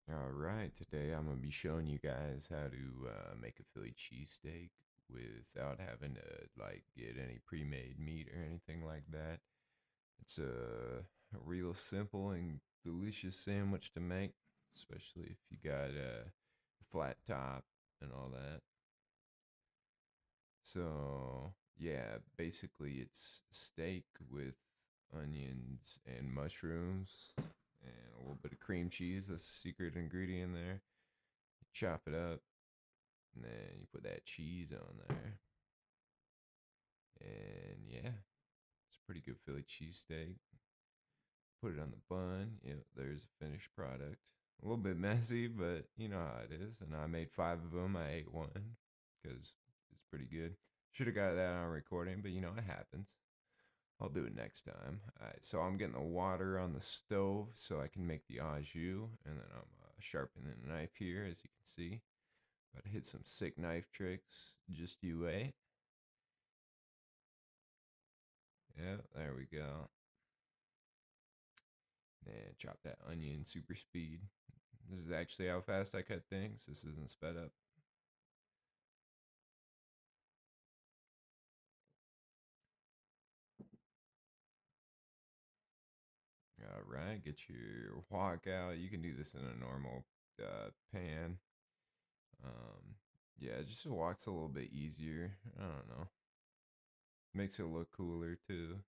All right, today I'm gonna be showing you guys how to make a Philly cheesesteak without having to get any pre-made meat or anything like that. It's a real simple and delicious sandwich to make, especially if you got a flat top and all that. So yeah, basically it's steak with onions and mushrooms and a little bit of cream cheese. That's a secret ingredient there. You chop it up, and then you put that cheese on there. And yeah, it's a pretty good Philly cheesesteak. Put it on the bun. Yeah, there's a finished product. A little bit messy, but you know how it is. And I made five of them. I ate one because it's pretty good. Should have got that on recording, but you know, it happens. I'll do it next time. Alright, so I'm getting the water on the stove so I can make the au jus. And then I'm sharpening the knife here, as you can see. About to hit some sick knife tricks. Just you wait. Yeah, there we go. Then chop that onion super speed. This is actually how fast I cut things. This isn't sped up. All right, get your wok out. You can do this in a normal pan. Um, yeah, just a wok's a little bit easier. I don't know. Makes it look cooler too.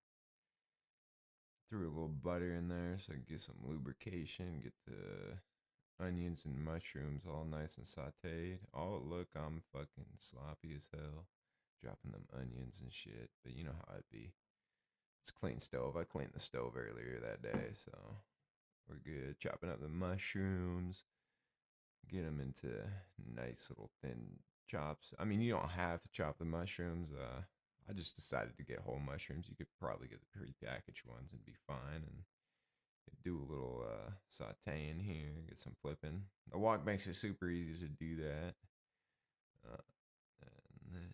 Threw a little butter in there so I can get some lubrication. Get the onions and mushrooms all nice and sauteed. Oh, look, I'm fucking sloppy as hell. Dropping them onions and shit. But you know how it be. It's a clean stove. I cleaned the stove earlier that day, so we're good. Chopping up the mushrooms. Get them into nice little thin chops. I mean, you don't have to chop the mushrooms. I just decided to get whole mushrooms. You could probably get the prepackaged ones and be fine. And do a little sauteing here, get some flipping. The wok makes it super easy to do that. Uh, and then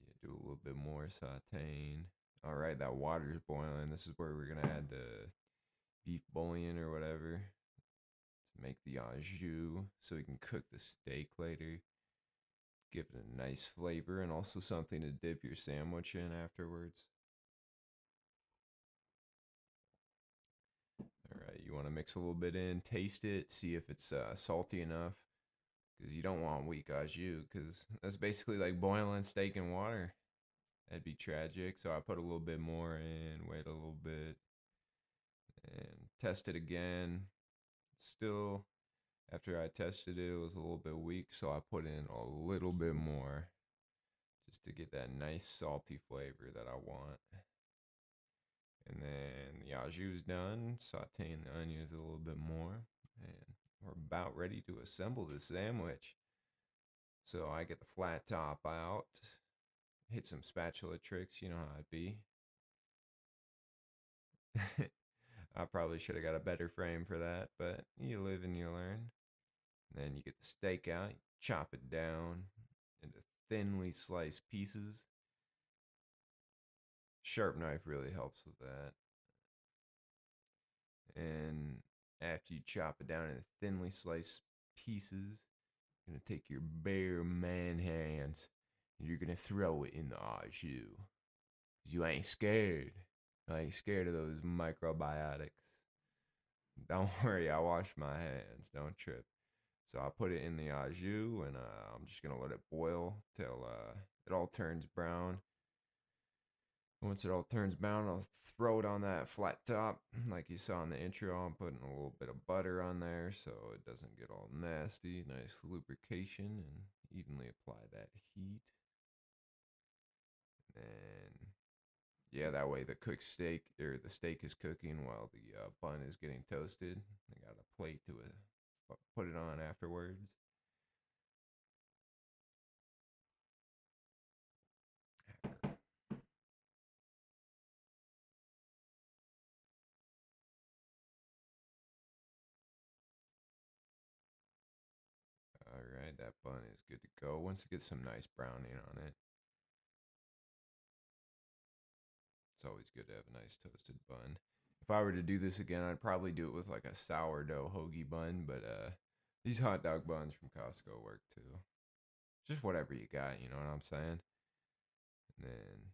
yeah, do a little bit more sauteing. All right, that water's boiling. This is where we're gonna add the beef bouillon or whatever to make the au jus, so we can cook the steak later. Give it a nice flavor and also something to dip your sandwich in afterwards. All right, you want to mix a little bit in, taste it, see if it's salty enough, because you don't want weak au jus, because that's basically like boiling steak in water. That'd be tragic. So I put a little bit more in, wait a little bit, and test it again. Still, after I tested it, it was a little bit weak, so I put in a little bit more just to get that nice salty flavor that I want. And then the au jus is done, sauteing the onions a little bit more, and we're about ready to assemble the sandwich. So I get the flat top out, hit some spatula tricks, you know how it be. I probably should have got a better frame for that, but you live and you learn. And then you get the steak out, chop it down into thinly sliced pieces. Sharp knife really helps with that. And after you chop it down into thinly sliced pieces, you're gonna take your bare man hands and you're gonna throw it in the au jus. 'Cause you ain't scared. I ain't scared of those microbiotics. Don't worry, I wash my hands. Don't trip. So I put it in the au jus and I'm just gonna let it boil till it all turns brown. Once it all turns brown, I'll throw it on that flat top, like you saw in the intro. I'm putting a little bit of butter on there so it doesn't get all nasty. Nice lubrication and evenly apply that heat. And yeah, that way the cooked steak or the steak is cooking while the bun is getting toasted. I got a plate to put it on afterwards. All right, that bun is good to go. Once it gets some nice browning on it, it's always good to have a nice toasted bun. If I were to do this again, I'd probably do it with like a sourdough hoagie bun, but these hot dog buns from Costco work too. Just whatever you got, you know what I'm saying? And then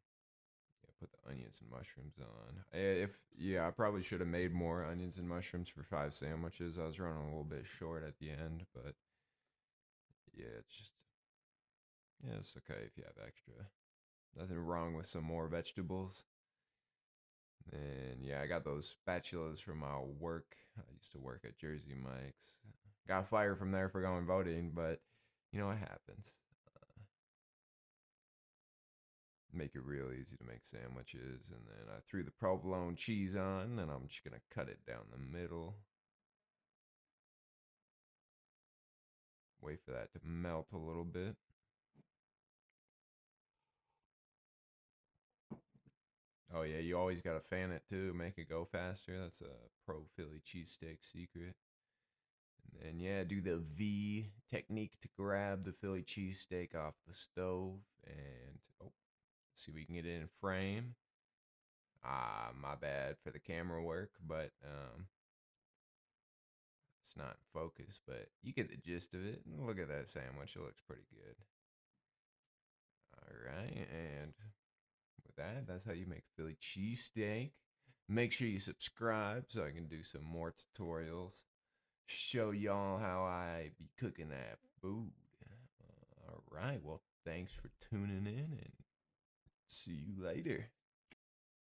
yeah, put the onions and mushrooms on. If yeah, I probably should have made more onions and mushrooms for 5 sandwiches. I was running a little bit short at the end, but yeah, it's just yeah, it's okay if you have extra. Nothing wrong with some more vegetables. And yeah, I got those spatulas from my work. I used to work at Jersey Mike's. Got fired from there for going voting, but you know it happens. Make it real easy to make sandwiches, and then I threw the provolone cheese on. Then I'm just gonna cut it down the middle. Wait for that to melt a little bit. Oh yeah, you always gotta fan it too, make it go faster. That's a pro Philly cheesesteak secret. And then yeah, do the V technique to grab the Philly cheesesteak off the stove, and oh, see if we can get it in frame. Ah, my bad for the camera work, but it's not in focus. But you get the gist of it. Look at that sandwich; it looks pretty good. All right, and with that, that's how you make Philly cheesesteak. Make sure you subscribe so I can do some more tutorials. Show y'all how I be cooking that food. All right, well, thanks for tuning in and see you later.